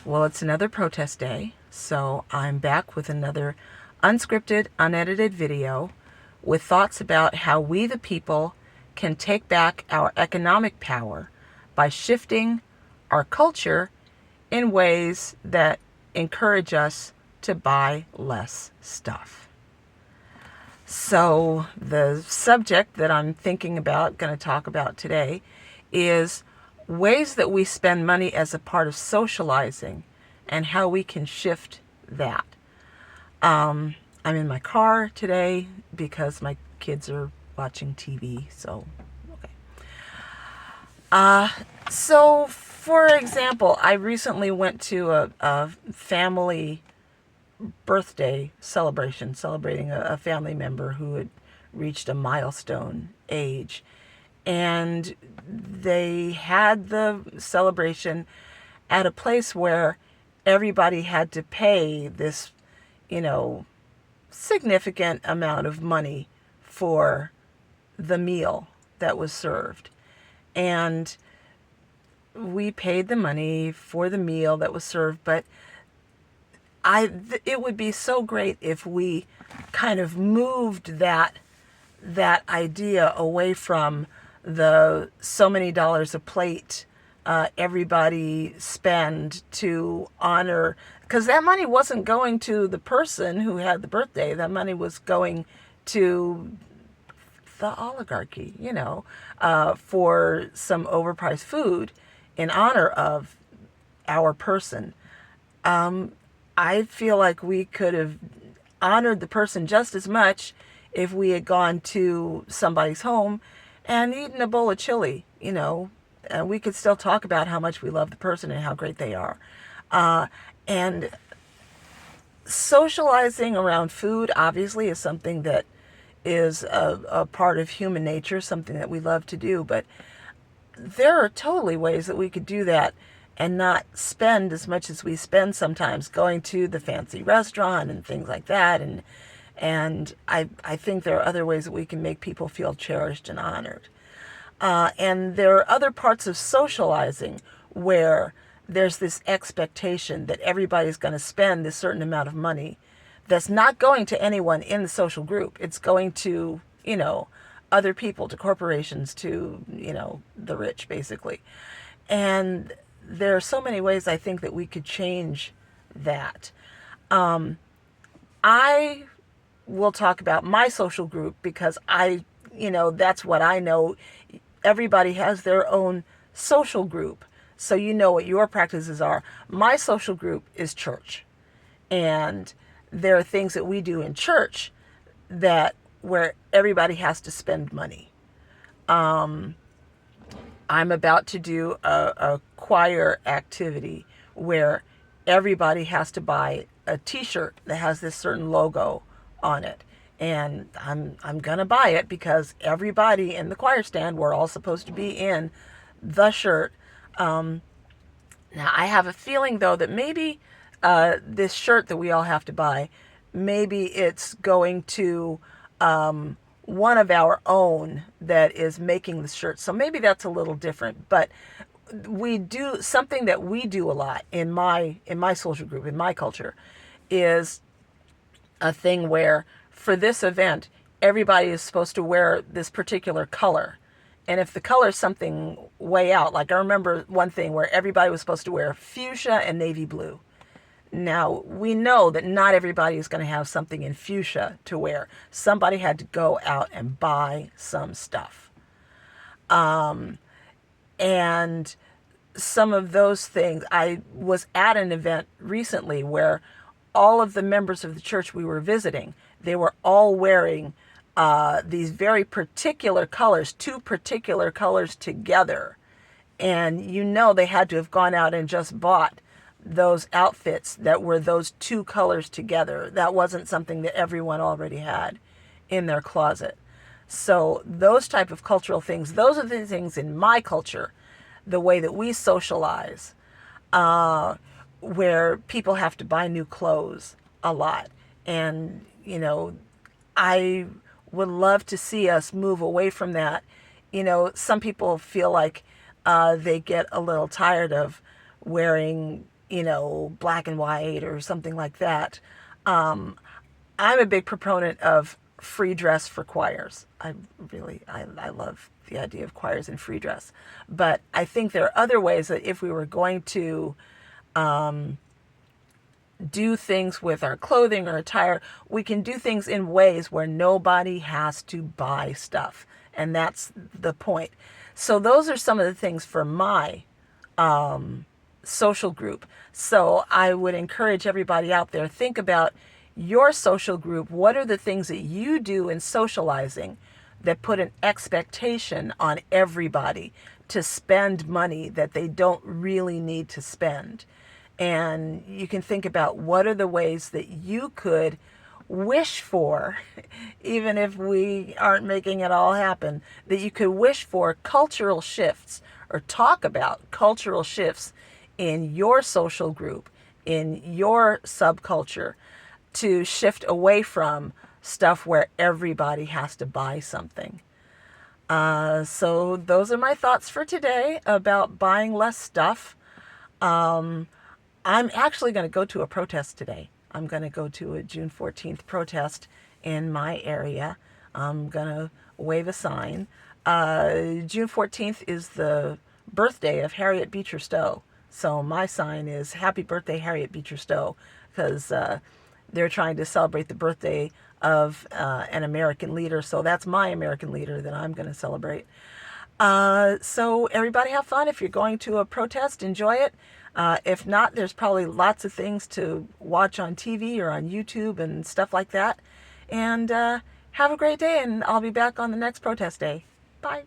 Well, it's another protest day, so I'm back with another unscripted, unedited video with thoughts about how we, the people, can take back our economic power by shifting our culture in ways that encourage us to buy less stuff. So, the subject that I'm thinking about, going to talk about today, is ways that we spend money as a part of socializing and how we can shift that. I'm in my car today because my kids are watching TV, so, okay. So, for example, I recently went to a family birthday celebration, celebrating a family member who had reached a milestone age. And they had the celebration at a place where everybody had to pay this, significant amount of money for the meal that was served. And we paid the money for the meal that was served, but it would be so great if we kind of moved that idea away from the so many dollars a plate everybody spend to honor, because that money wasn't going to the person who had the birthday. That money was going to the oligarchy, for some overpriced food in honor of our person. I feel like we could have honored the person just as much if we had gone to somebody's home and eaten a bowl of chili, and we could still talk about how much we love the person and how great they are. And socializing around food, obviously, is something that is a part of human nature, something that we love to do. But there are totally ways that we could do that and not spend as much as we spend sometimes going to the fancy restaurant and things like that. And I think there are other ways that we can make people feel cherished and honored. And there are other parts of socializing where there's this expectation that everybody's going to spend this certain amount of money that's not going to anyone in the social group. It's going to, other people, to corporations, to, the rich, basically. And there are so many ways I think that we could change that. I will talk about my social group because that's what I know. Everybody has their own social group, so you know what your practices are. My social group is church, and there are things that we do in church where everybody has to spend money. I'm about to do a choir activity where everybody has to buy a t-shirt that has this certain logo on it. And I'm going to buy it because everybody in the choir stand, we're all supposed to be in the shirt. Now, I have a feeling, though, that maybe this shirt that we all have to buy, maybe it's going to one of our own that is making the shirt. So maybe that's a little different. But we do something that we do a lot in my social group, in my culture, is a thing where for this event, everybody is supposed to wear this particular color. And if the color is something way out, like I remember one thing where everybody was supposed to wear fuchsia and navy blue. Now, we know that not everybody is going to have something in fuchsia to wear. Somebody had to go out and buy some stuff. And some of those things, I was at an event recently where all of the members of the church we were visiting, they were all wearing these very particular colors, two particular colors together. And they had to have gone out and just bought those outfits that were those two colors together. That wasn't something that everyone already had in their closet. So those type of cultural things, those are the things in my culture, the way that we socialize, where people have to buy new clothes a lot. And, I would love to see us move away from that. Some people feel like they get a little tired of wearing black and white or something like that. I'm a big proponent of free dress for choirs. I love the idea of choirs and free dress. But I think there are other ways that if we were going to do things with our clothing or attire, we can do things in ways where nobody has to buy stuff. And that's the point. So those are some of the things for my social group. So I would encourage everybody out there, think about your social group. What are the things that you do in socializing that put an expectation on everybody to spend money that they don't really need to spend? And you can think about what are the ways that you could wish for, even if we aren't making it all happen, that you could wish for cultural shifts or talk about cultural shifts in your social group, in your subculture, to shift away from stuff where everybody has to buy something. So those are my thoughts for today about buying less stuff. I'm actually going to go to a protest today. I'm going to go to a June 14th protest in my area. I'm going to wave a sign. June 14th is the birthday of Harriet Beecher Stowe. So my sign is Happy Birthday, Harriet Beecher Stowe, because they're trying to celebrate the birthday of an American leader. So that's my American leader that I'm going to celebrate. So everybody have fun. If you're going to a protest, enjoy it. If not, there's probably lots of things to watch on TV or on YouTube and stuff like that. And have a great day, and I'll be back on the next protest day. Bye.